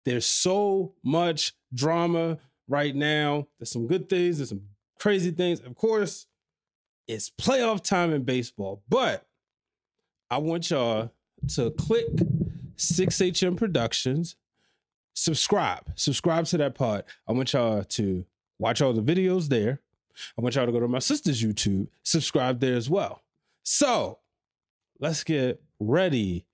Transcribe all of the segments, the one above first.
There's so much drama right now. There's some good things. There's some crazy things. Of course, it's playoff time in baseball, but I want y'all to click 6HM Productions, subscribe to that pod. I want y'all to watch all the videos there. I want y'all to go to my sister's YouTube, subscribe there as well. So let's get ready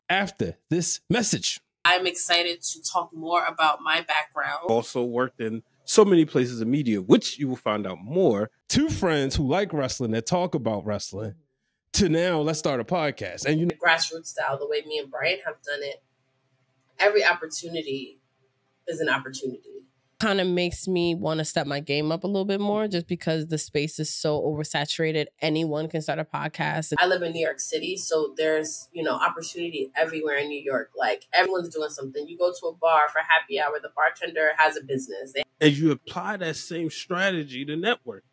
after this message. I'm excited to talk more about my background. Also worked in so many places of media, which you will find out more. Two friends who like wrestling, that talk about wrestling, to now let's start a podcast. And you know, Grassroots style, the way me and Brian have done it, every opportunity is an opportunity. Kind of makes me want to step my game up a little bit more just because the space is so oversaturated. Anyone can start a podcast. I live in New York City, so there's, opportunity everywhere in New York. Like, everyone's doing something. You go to a bar for happy hour, the bartender has a business. And you apply that same strategy to network.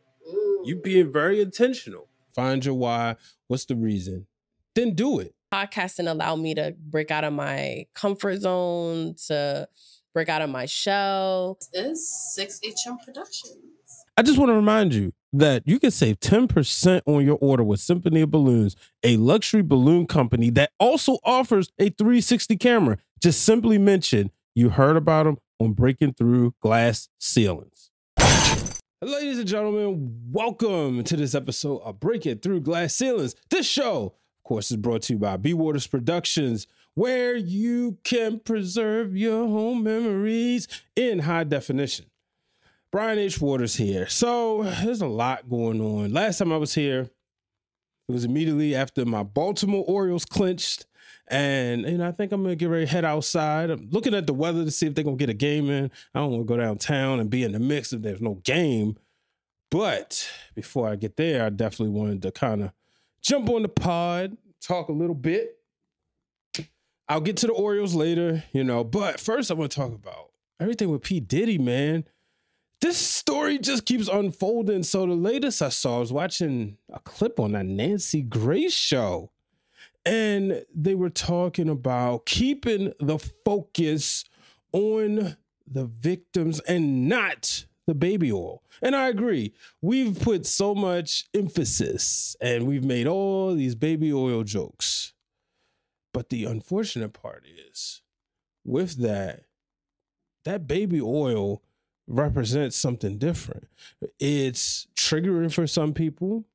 You being very intentional. Find your why. What's the reason? Then do it. Podcasting allowed me to break out of my comfort zone, to break out of my shell. This is 6HM Productions. I just want to remind you that you can save 10% on your order with Symphony of Balloons, a luxury balloon company that also offers a 360 camera. Just simply mention you heard about them on Breaking Through Glass Ceilings. Ladies and gentlemen, welcome to this episode of Breaking Through Glass Ceilings. This show, of course, is brought to you by B Waters Productions, where you can preserve your home memories in high definition. Brian H. Waters here. So there's a lot going on. Last time I was here, it was immediately after my Baltimore Orioles clinched. And I think I'm going to get ready to head outside. I'm looking at the weather to see if they're going to get a game in. I don't want to go downtown and be in the mix if there's no game. But before I get there, I definitely wanted to kind of jump on the pod, talk a little bit. I'll get to the Orioles later, but first I want to talk about everything with P. Diddy, man. This story just keeps unfolding. So the latest I saw, I was watching a clip on that Nancy Grace show, and they were talking about keeping the focus on the victims and not the baby oil. And I agree. We've put so much emphasis and we've made all these baby oil jokes. But the unfortunate part is, with that baby oil represents something different. It's triggering for some people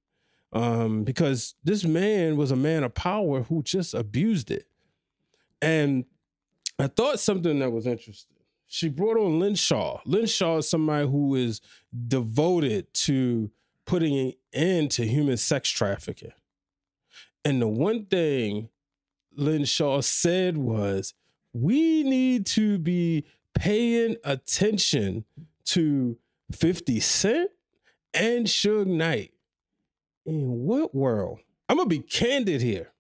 because this man was a man of power who just abused it. And I thought something that was interesting. She brought on Lynn Shaw. Lynn Shaw is somebody who is devoted to putting an end to human sex trafficking. And the one thing Lynn Shaw said was, we need to be paying attention to 50 Cent and Suge Knight. In what world? I'm going to be candid here.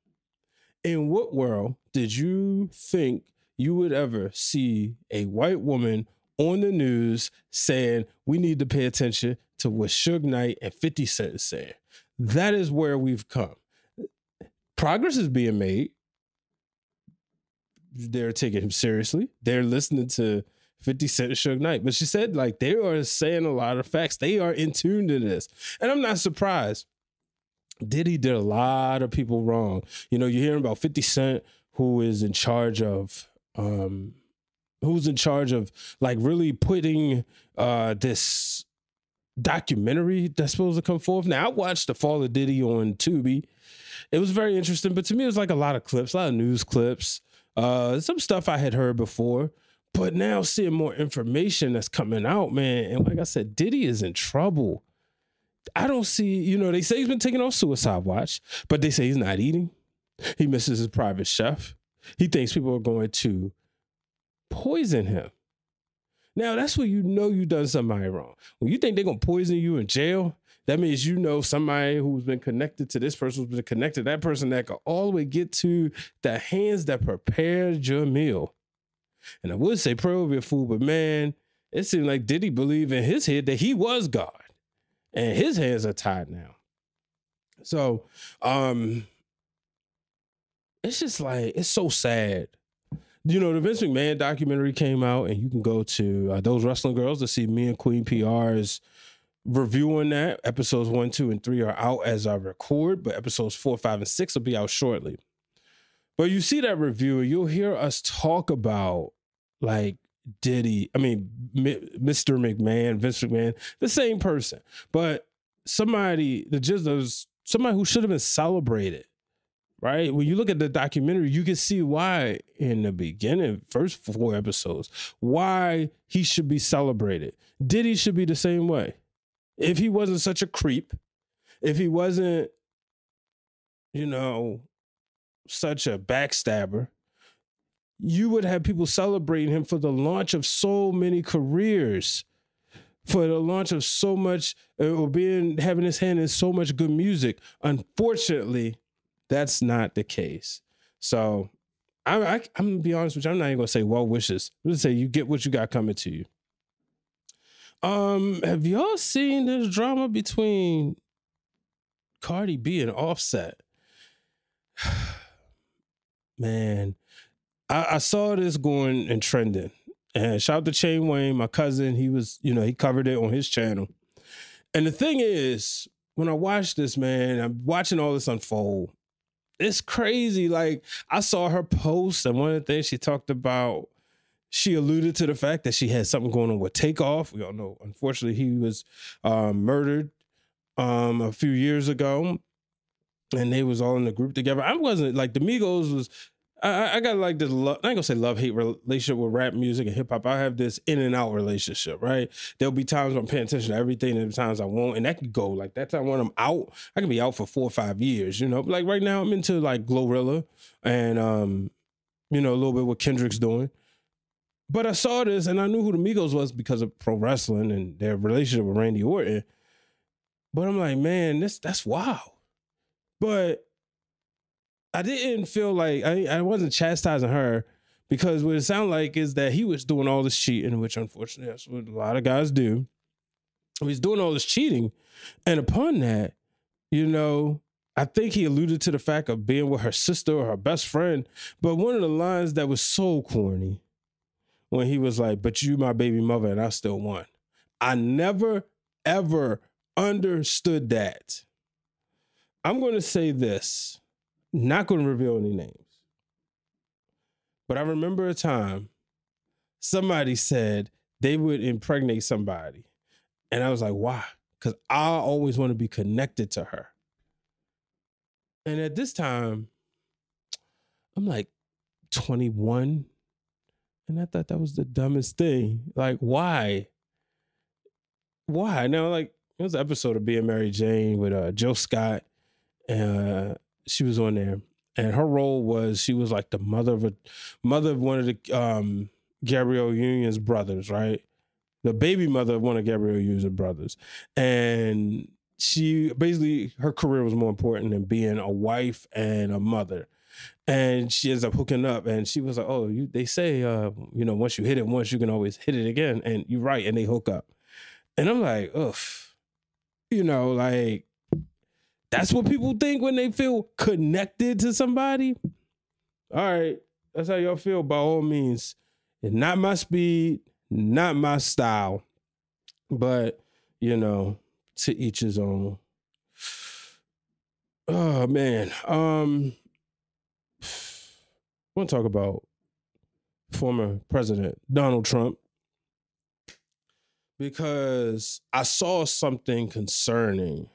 In what world did you think you would ever see a white woman on the news saying we need to pay attention to what Suge Knight and 50 Cent is saying? That is where we've come. Progress is being made. They're taking him seriously. They're listening to 50 Cent and Suge Knight. But she said, they are saying a lot of facts. They are in tune to this. And I'm not surprised. Diddy did a lot of people wrong. You're hearing about 50 Cent, who is in charge of, really putting this documentary that's supposed to come forth. Now, I watched The Fall of Diddy on Tubi. It was very interesting, but to me, it was like a lot of clips, a lot of news clips. Some stuff I had heard before, but now seeing more information that's coming out, man. And like I said, Diddy is in trouble. I don't see, they say he's been taken off suicide watch, but they say he's not eating. He misses his private chef. He thinks people are going to poison him. Now, that's when you've done somebody wrong. When you think they're going to poison you in jail, that means somebody who's been connected to this person, who's been connected to that person, that can all the way get to the hands that prepared your meal. And I would say pray over your food, but man, it seemed like Diddy believed in his head that he was God. And his hands are tied now. So it's just it's so sad You know, the Vince McMahon documentary came out, and you can go to Those Wrestling Girls to see me and Queen PR's review on that. Episodes 1, 2, and 3 are out as I record, but episodes 4, 5, and 6 will be out shortly. But you see that review, and you'll hear us talk about like Diddy, Mr. McMahon, Vince McMahon, the same person, but somebody who should have been celebrated, right? When you look at the documentary, you can see why in the beginning, first 4 episodes, why he should be celebrated. Diddy should be the same way. If he wasn't such a creep, if he wasn't, such a backstabber, you would have people celebrating him for the launch of so many careers, for the launch of so much, having his hand in so much good music. Unfortunately, that's not the case. So I'm gonna be honest with you. I'm not even gonna say well wishes. I'm gonna say you get what you got coming to you. Have y'all seen this drama between Cardi B and Offset? Man, I saw this going and trending. And shout out to Chain Wayne, my cousin. He was, he covered it on his channel. And the thing is, when I watch this, man, I'm watching all this unfold. It's crazy. Like, I saw her post, and one of the things she talked about, she alluded to the fact that she had something going on with Takeoff. We all know, unfortunately, he was murdered a few years ago. And they was all in the group together. I wasn't like the Migos was. I got like this. I ain't gonna say love-hate relationship with rap music and hip hop. I have this in and out relationship, right? There'll be times when I'm paying attention to everything, and times I won't, and that could go like that time when I'm out. I can be out for 4 or 5 years, But like right now, I'm into like Glorilla and a little bit what Kendrick's doing. But I saw this, and I knew who the Migos was because of pro wrestling and their relationship with Randy Orton. But I'm like, man, that's wild. But I didn't feel like I wasn't chastising her, because what it sounded like is that he was doing all this cheating, which unfortunately that's what a lot of guys do. He's doing all this cheating. And upon that, I think he alluded to the fact of being with her sister or her best friend. But one of the lines that was so corny when he was like, "But you my baby mother and I still won." I never, ever understood that. I'm going to say this, not going to reveal any names, but I remember a time somebody said they would impregnate somebody. And I was like, why? Because I always want to be connected to her. And at this time, I'm like 21. And I thought that was the dumbest thing. Like, why? Why? Now, like, it was an episode of Being Mary Jane with Joe Scott. She was on there, and her role was she was like the mother of one of the Gabrielle Union's brothers, right? The baby mother of one of Gabrielle Union's brothers, and she basically her career was more important than being a wife and a mother. And she ends up hooking up, and she was like, "Oh, they say, once you hit it once, you can always hit it again." And you're right, and they hook up, and I'm like, ugh, like. That's what people think when they feel connected to somebody. All right, that's how y'all feel. By all means, it's not my speed, not my style, but to each his own. Oh man, I want to talk about former President Donald Trump, because I saw something concerning.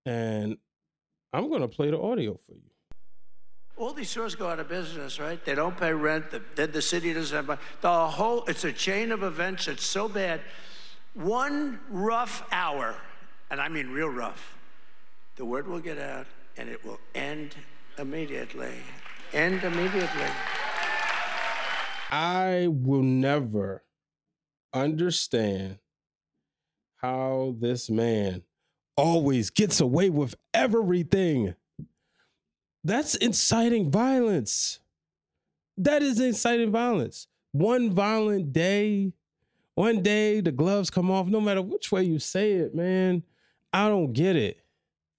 And I'm going to play the audio for you. All these stores go out of business, right? They don't pay rent. The city doesn't have money. It's a chain of events. It's so bad. One rough hour, and I mean real rough, the word will get out and it will end immediately. End immediately. I will never understand how this man always gets away with everything. That's inciting violence. That is inciting violence. One day the gloves come off, no matter which way you say it, man. I don't get it.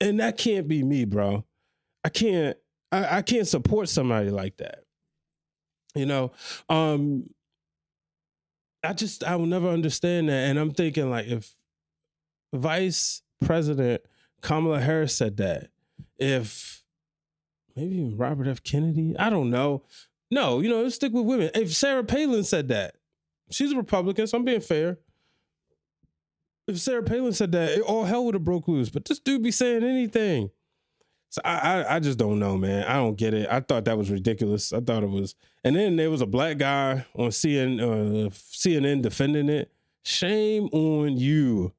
And that can't be me, bro. I can't support somebody like that. You know, I will never understand that. And I'm thinking, like, if Vice President Kamala Harris said that, if maybe even Robert F. Kennedy, I don't know. No, let's stick with women. If Sarah Palin said that, she's a Republican, so I'm being fair. If Sarah Palin said that, all hell would have broke loose. But this dude be saying anything. So I just don't know, man. I don't get it. I thought that was ridiculous. I thought it was. And then there was a black guy on CNN defending it. Shame on you,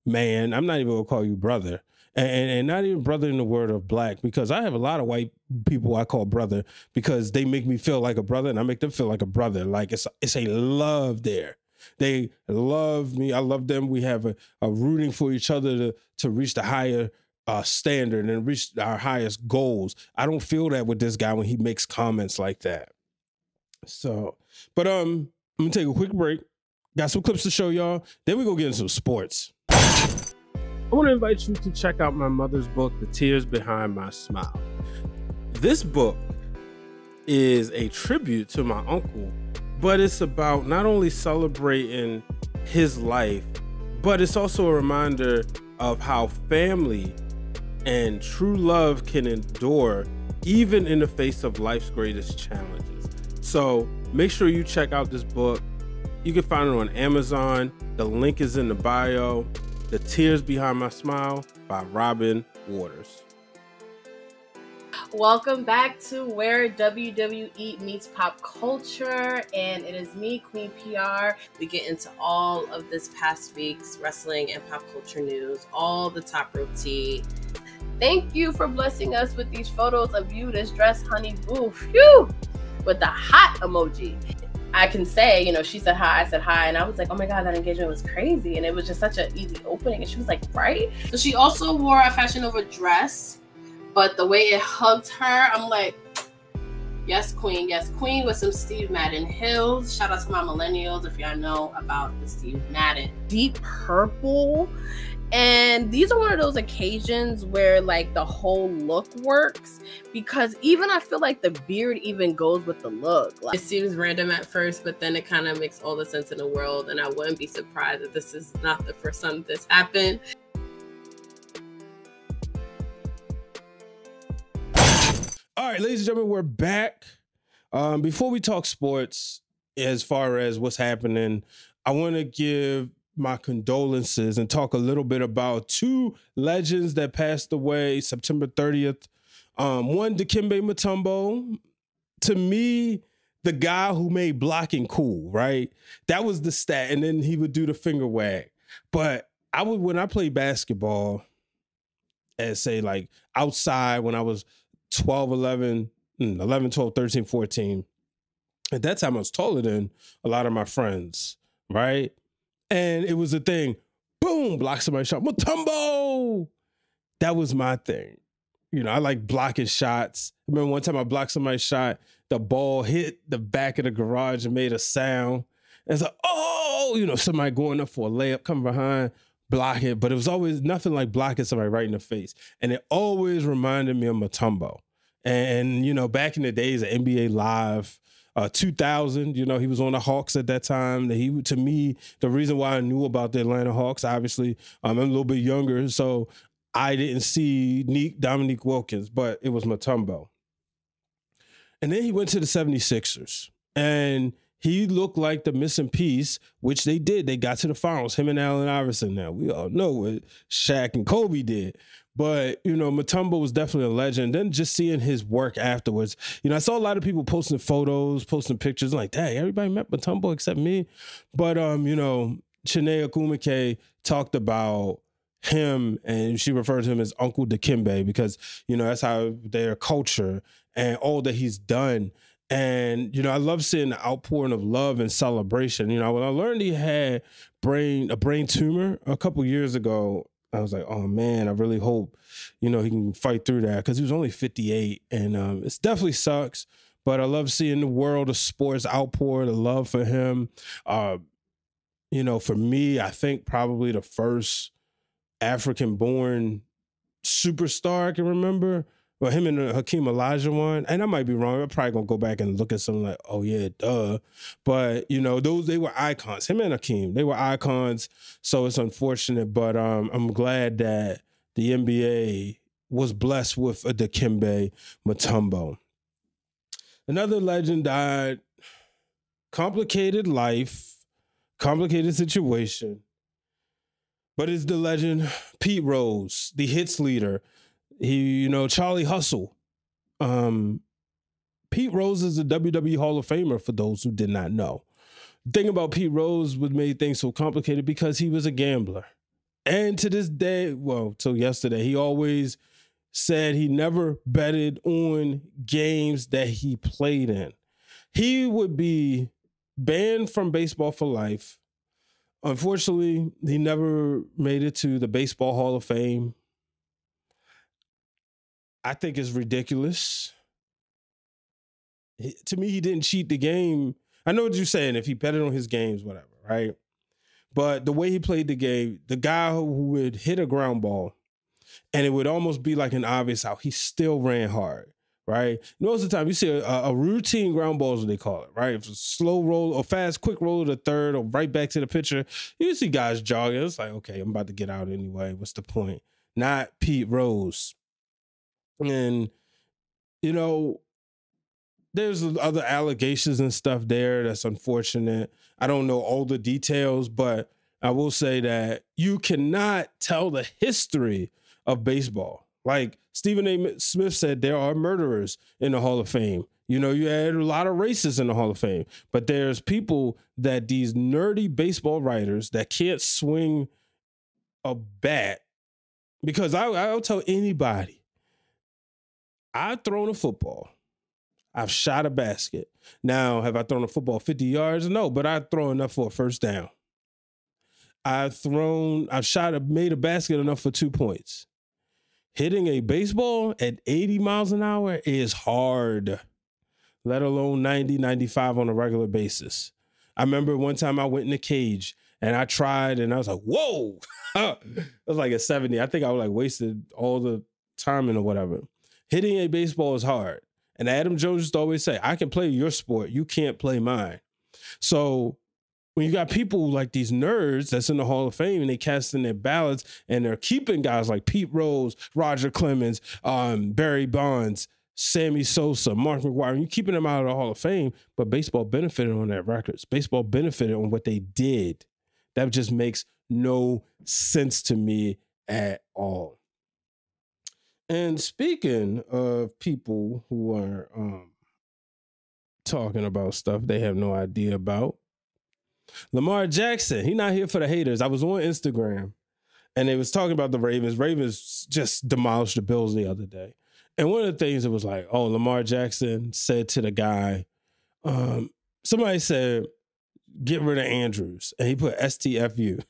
man. I'm not even going to call you brother. And not even brother in the word of black, because I have a lot of white people I call brother because they make me feel like a brother and I make them feel like a brother. Like it's a love there. They love me. I love them. We have a rooting for each other to reach the higher standard and reach our highest goals. I don't feel that with this guy when he makes comments like that. So, but I'm gonna take a quick break. Got some clips to show y'all. Then we gonna get into some sports. I want to invite you to check out my mother's book, The Tears Behind My Smile. This book is a tribute to my uncle, but it's about not only celebrating his life, but it's also a reminder of how family and true love can endure even in the face of life's greatest challenges. So make sure you check out this book. You can find it on Amazon. The link is in the bio. The Tears Behind My Smile by Robin Waters. Welcome back to Where WWE Meets Pop Culture, and it is me, Queen PR. We get into all of this past week's wrestling and pop culture news, all the top rope tea. Thank you for blessing us with these photos of you that's dressed honey boo, phew, with the hot emoji. I can say, she said hi, I said hi, and I was like, oh my God, that engagement was crazy. And it was just such an easy opening. And she was like, right? So she also wore a Fashion Nova dress, but the way it hugged her, I'm like, yes, queen with some Steve Madden heels. Shout out to my millennials if y'all know about the Steve Madden. Deep purple. And these are one of those occasions where like the whole look works, because even I feel like the beard even goes with the look. Like, it seems random at first, but then it kind of makes all the sense in the world. And I wouldn't be surprised if this is not the first time this happened. All right, ladies and gentlemen, we're back. Before we talk sports, as far as what's happening, I want to give my condolences and talk a little bit about two legends that passed away September 30th. One, Dikembe Mutombo. To me, the guy who made blocking cool, right? That was the stat. And then he would do the finger wag. But when I played basketball, as say like outside when I was 12, 11, 12, 13, 14, at that time I was taller than a lot of my friends, right? And it was a thing, boom, block somebody's shot, Mutombo. That was my thing. I like blocking shots. I remember one time I blocked somebody's shot, the ball hit the back of the garage and made a sound. And it's like, oh, somebody going up for a layup, coming behind, block it. But it was always nothing like blocking somebody right in the face. And it always reminded me of Mutombo. And back in the days of NBA Live, 2000, he was on the Hawks at that time. To me, the reason why I knew about the Atlanta Hawks, obviously, I'm a little bit younger, so I didn't see Dominique Wilkins, but it was Mutombo. And then he went to the 76ers, and he looked like the missing piece, which they did. They got to the finals, him and Allen Iverson. Now, we all know what Shaq and Kobe did. But, Mutombo was definitely a legend. Then just seeing his work afterwards, I saw a lot of people posting photos, posting pictures like, dang, everybody met Mutombo except me. But, Chinea Kumike talked about him, and she referred to him as Uncle Dikembe because, that's how their culture and all that he's done. And, I love seeing the outpouring of love and celebration. When I learned he had a brain tumor a couple years ago, I was like, oh man, I really hope, he can fight through that, because he was only 58, and it definitely sucks. But I love seeing the world of sports outpour the love for him. For me, I think probably the first African-born superstar I can remember. Well, him and Hakeem Olajuwon, and I might be wrong. I'm probably going to go back and look at something like, oh, yeah, duh. But, you know, they were icons. Him and Hakeem, they were icons. So it's unfortunate. But I'm glad that the NBA was blessed with a Dikembe Mutombo. Another legend died. Complicated life, complicated situation. But it's the legend Pete Rose, the hits leader. Charlie Hustle. Pete Rose is a WWE Hall of Famer, for those who did not know. The thing about Pete Rose what made things so complicated because he was a gambler. And to this day, well, till yesterday, he always said he never betted on games that he played in. He would be banned from baseball for life. Unfortunately, he never made it to the Baseball Hall of Fame. I think it's ridiculous. To me, he didn't cheat the game. I know what you're saying, if he betted on his games, whatever, right? But the way he played the game, the guy who would hit a ground ball, and it would almost be like an obvious out, he still ran hard, right? Most of the time, you see a routine ground ball is what they call it, right? If it's a slow roll or fast, quick roll to the third or right back to the pitcher, you see guys jogging. It's like, okay, I'm about to get out anyway. What's the point? Not Pete Rose. And, there's other allegations and stuff there that's unfortunate. I don't know all the details, but I will say that you cannot tell the history of baseball. Like Stephen A. Smith said, there are murderers in the Hall of Fame. You had a lot of racists in the Hall of Fame, but there's people that these nerdy baseball writers that can't swing a bat, because I'll tell anybody, I've thrown a football. I've shot a basket. Now, have I thrown a football 50 yards? No, but I've thrown enough for a first down. Made a basket enough for 2 points. Hitting a baseball at 80 miles an hour is hard, let alone 90, 95 on a regular basis. I remember one time I went in the cage and I tried and I was like, whoa. It was like a 70. I think I wasted all the timing or whatever. Hitting a baseball is hard. And Adam Jones used to always say, I can play your sport. You can't play mine. So when you got people like these nerds that's in the Hall of Fame and they casting their ballots and they're keeping guys like Pete Rose, Roger Clemens, Barry Bonds, Sammy Sosa, Mark McGwire, you're keeping them out of the Hall of Fame, but baseball benefited on their records. Baseball benefited on what they did. That just makes no sense to me at all. And speaking of people who are talking about stuff they have no idea about, Lamar Jackson, he not here for the haters. I was on Instagram and they was talking about the Ravens. Ravens just demolished the Bills the other day. And one of the things it was like, oh, Lamar Jackson said to the guy, somebody said, get rid of Andrews. And he put STFU.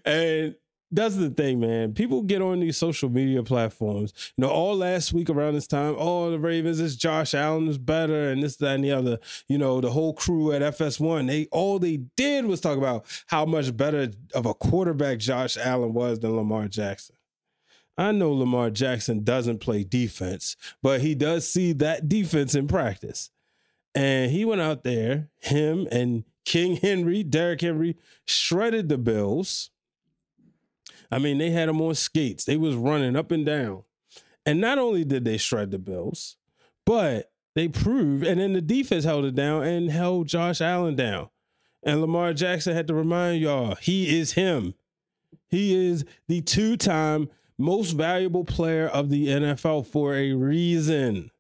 And that's the thing, man. People get on these social media platforms. All last week around this time, oh, the Ravens, this Josh Allen is better and this, that, and the other. The whole crew at FS1, all they did was talk about how much better of a quarterback Josh Allen was than Lamar Jackson. I know Lamar Jackson doesn't play defense, but he does see that defense in practice. And he went out there, him and King Henry, Derrick Henry, shredded the Bills. I mean, they had them on skates. They was running up and down. And not only did they shred the Bills, but they proved, and then the defense held it down and held Josh Allen down. And Lamar Jackson had to remind y'all, he is him. He is the two-time most valuable player of the NFL for a reason.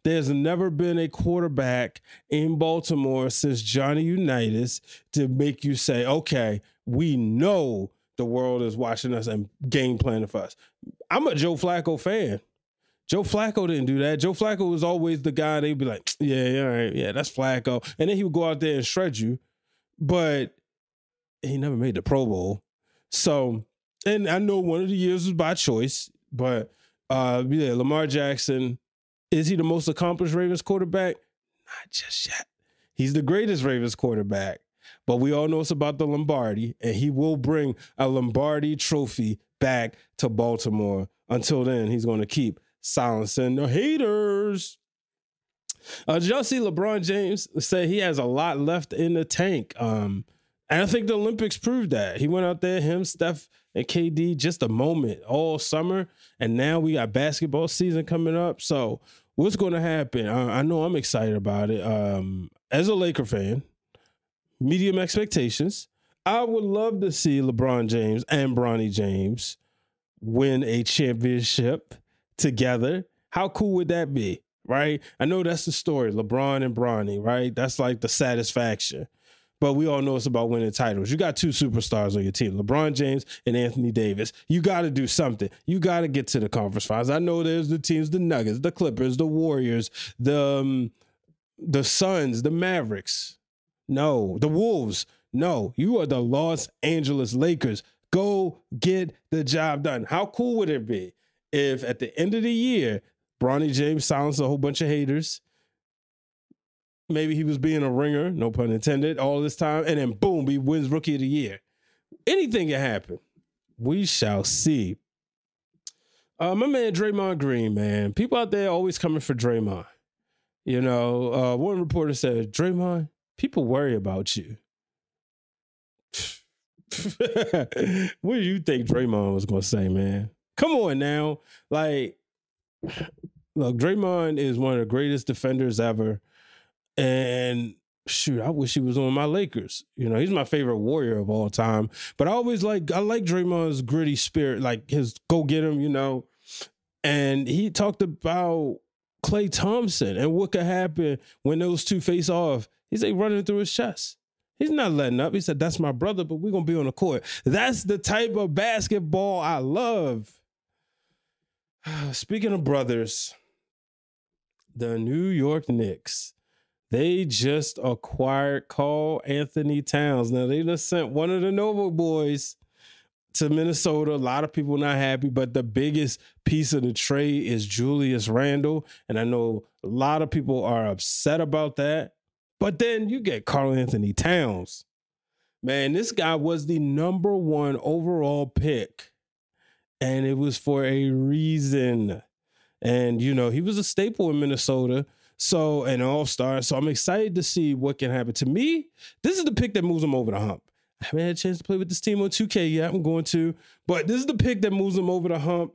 There's never been a quarterback in Baltimore since Johnny Unitas to make you say, okay, we know the world is watching us and game planning for us. I'm a Joe Flacco fan. Joe Flacco didn't do that. Joe Flacco was always the guy, they'd be like, yeah, all right, yeah, that's Flacco. And then he would go out there and shred you. But he never made the Pro Bowl. So, and I know one of the years was by choice, but Lamar Jackson, is he the most accomplished Ravens quarterback? Not just yet. He's the greatest Ravens quarterback. But we all know it's about the Lombardi, and he will bring a Lombardi trophy back to Baltimore. Until then, he's going to keep silencing the haters. Did y'all see LeBron James say he has a lot left in the tank? And I think the Olympics proved that. He went out there, him, Steph, and KD, just a moment all summer. And now we got basketball season coming up. So what's going to happen? I know I'm excited about it. As a Laker fan, medium expectations. I would love to see LeBron James and Bronny James win a championship together. How cool would that be, right? I know that's the story, LeBron and Bronny, right? That's like the satisfaction. But we all know it's about winning titles. You got two superstars on your team, LeBron James and Anthony Davis. You got to do something. You got to get to the conference finals. I know there's the teams, the Nuggets, the Clippers, the Warriors, the Suns, the Mavericks. No, the Wolves. No, you are the Los Angeles Lakers. Go get the job done. How cool would it be if at the end of the year, Bronny James silenced a whole bunch of haters? Maybe he was being a ringer, no pun intended, all this time, and then boom, he wins Rookie of the Year. Anything can happen. We shall see. My man Draymond Green, man. People out there always coming for Draymond. You know, one reporter said, Draymond, people worry about you. What do you think Draymond was going to say, man? Come on now. Like, look, Draymond is one of the greatest defenders ever. And shoot, I wish he was on my Lakers. You know, he's my favorite Warrior of all time. But I like Draymond's gritty spirit, like his go get him, you know. And he talked about Klay Thompson and what could happen when those two face off. He's like running through his chest. He's not letting up. He said, that's my brother, but we're going to be on the court. That's the type of basketball I love. Speaking of brothers, the New York Knicks, they just acquired Karl Anthony Towns. Now, they just sent one of the Nova boys to Minnesota. A lot of people not happy, but the biggest piece of the trade is Julius Randle. And I know a lot of people are upset about that. But then you get Karl Anthony Towns. Man, this guy was the #1 overall pick. And it was for a reason. And, you know, he was a staple in Minnesota. So, an all-star. So I'm excited to see what can happen. To me, this is the pick that moves him over the hump. I haven't had a chance to play with this team on 2K yet. I'm going to. But this is the pick that moves him over the hump.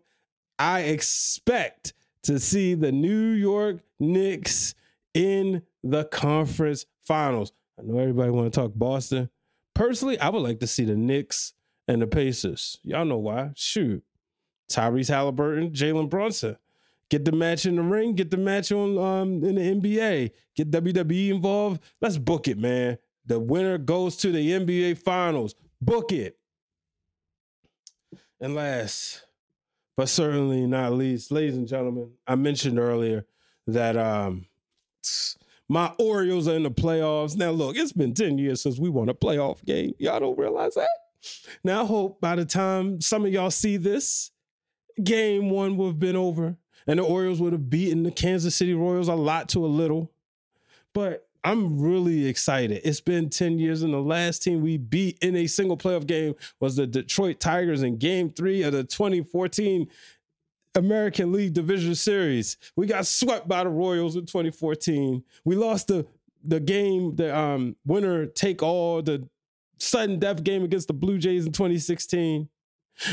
I expect to see the New York Knicks in the conference finals. I know everybody want to talk Boston. Personally, I would like to see the Knicks and the Pacers. Y'all know why. Shoot. Tyrese Halliburton, Jalen Brunson. Get the match in the ring. Get the match on in the NBA. Get WWE involved. Let's book it, man. The winner goes to the NBA Finals. Book it. And last, but certainly not least, ladies and gentlemen, I mentioned earlier that my Orioles are in the playoffs. Now, look, it's been 10 years since we won a playoff game. Y'all don't realize that? Now, I hope by the time some of y'all see this, game 1 would have been over and the Orioles would have beaten the Kansas City Royals a lot to a little. But I'm really excited. It's been 10 years, and the last team we beat in a single playoff game was the Detroit Tigers in Game 3 of the 2014 American League Division Series. We got swept by the Royals in 2014. We lost the game, the winner take all, the sudden death game against the Blue Jays in 2016.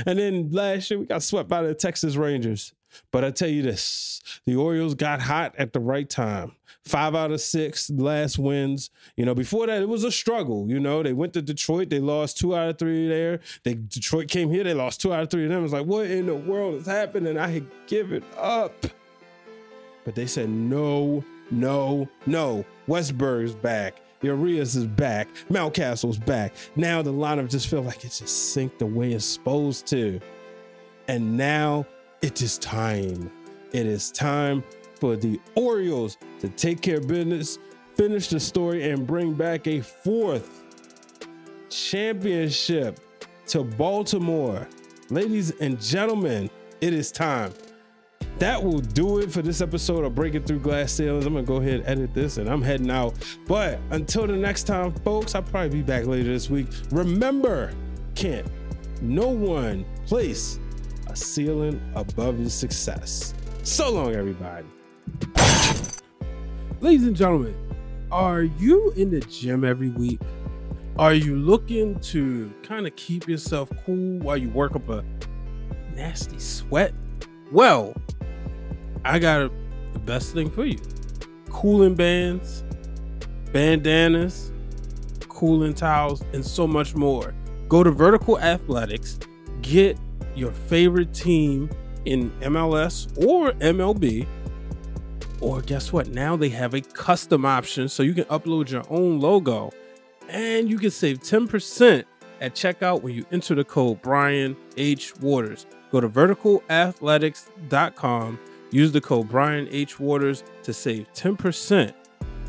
And then last year we got swept by the Texas Rangers. But I tell you this, the Orioles got hot at the right time. 5 out of 6 last wins. You know, before that, it was a struggle. You know, they went to Detroit. They lost 2 out of 3 there. Detroit came here. They lost 2 out of 3 of them. It was like, what in the world is happening? I had given up. But they said, no, no, no. Westburg's back. Urias is back. Mountcastle's back. Now the lineup just feels like it's just synced the way it's supposed to. And now it is time. It is time for the Orioles to take care of business, finish the story, and bring back a 4th championship to Baltimore. Ladies and gentlemen, it is time. That will do it for this episode of Breaking Through Glass Ceilings. I'm going to go ahead and edit this, and I'm heading out. But until the next time, folks, I'll probably be back later this week. Remember, no one place a ceiling above your success. So long, everybody. Ladies and gentlemen, are you in the gym every week? Are you looking to kind of keep yourself cool while you work up a nasty sweat? Well, I got the best thing for you. Cooling bands, bandanas, cooling towels, and so much more. Go to Vertical Athletics, get your favorite team in MLS or MLB, or guess what? Now they have a custom option so you can upload your own logo and you can save 10% at checkout when you enter the code Brian H. Waters. Go to verticalathletics.com, use the code Brian H. Waters to save 10%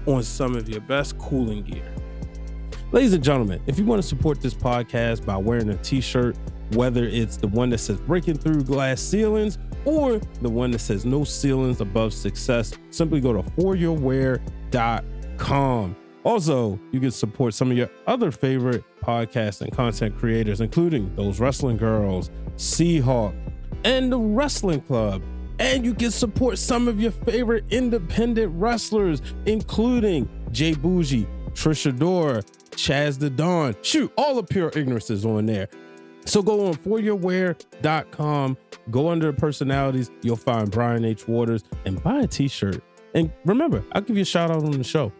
on some of your best cooling gear. Ladies and gentlemen, if you want to support this podcast by wearing a t-shirt, whether it's the one that says breaking through glass ceilings or the one that says no ceilings above success, simply go to foryourwear.com. Also, you can support some of your other favorite podcast and content creators, including Those Wrestling Girls, Seahawk, and the Wrestling Club. And you can support some of your favorite independent wrestlers, including Jay Bougie, Trisha Dora, Chaz the Don. Shoot, all the Pure Ignorance is on there. So go on foryourwear.com, go under personalities, you'll find Brian H. Waters, and buy a t-shirt. And remember, I'll give you a shout out on the show.